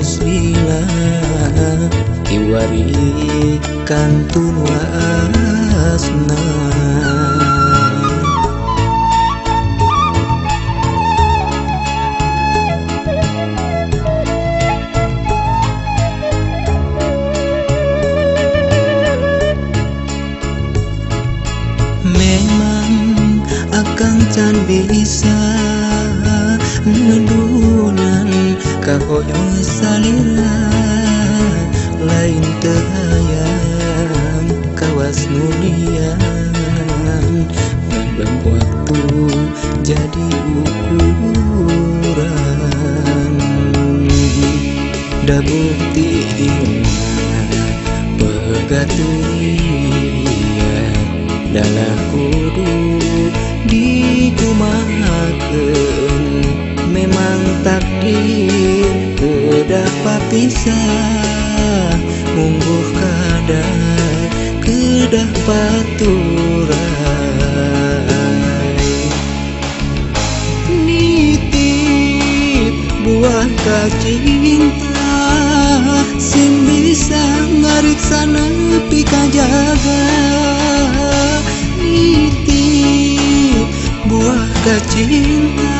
geus lila kiwari kantun waasna. Memang akang can bisa ngedunan kahoyong salira lain teu hayang kawas nulian dalam waktu jadi ukuran da bukti pegaturian dalah kudu dikumahakeun memang takdir kedah papisah mungguh kadar kedah paturai nitip buah kacinta sing bisa ngariksa nepi kajaga nitip buah kacinta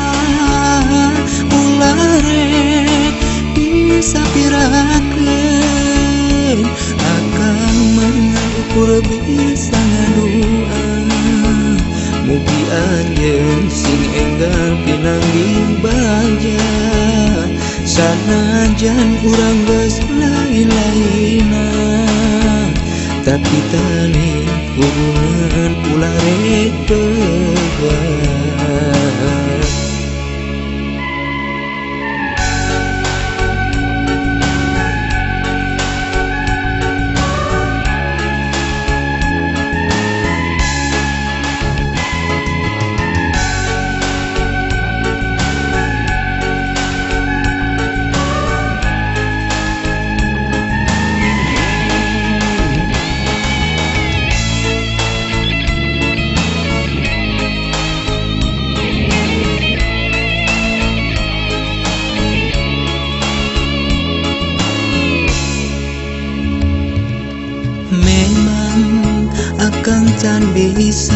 ularek disapirakeun akang mengukur bisa ngadua mugi anjeun sing enggal pinanggih baja sanajan urang geus lain-laina tapi tali hubungan ulah rek pegat. Memang akang can bisa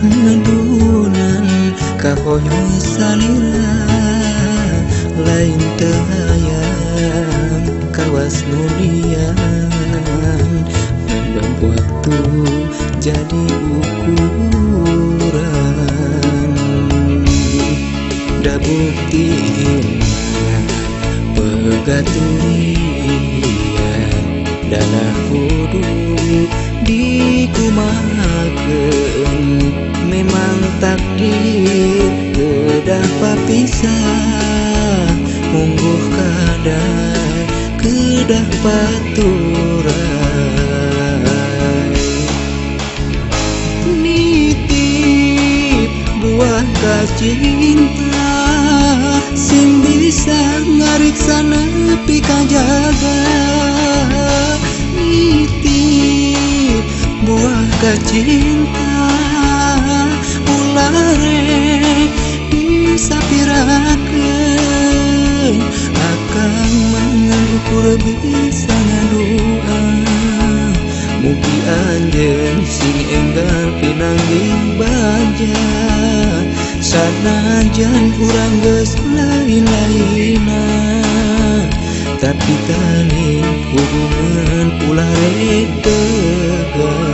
ngedunan kahoyong salira lain teu hayang kawas nulian dalam waktu jadi ukuran da bukti pegaturian dalah kudu dikumahakeun memang takdir kedah papisah mungguh kadar kedah paturai nitip buah kacinta sing bisa ngariksa nepi kajaga nitip buah kacinta ularek disapirakeun akang mengukur bisa ngadua mugi anjeun sing enggal pinanggih baja sanajan urang geus lain-laina tapi tali hubungan ulah rek pegat.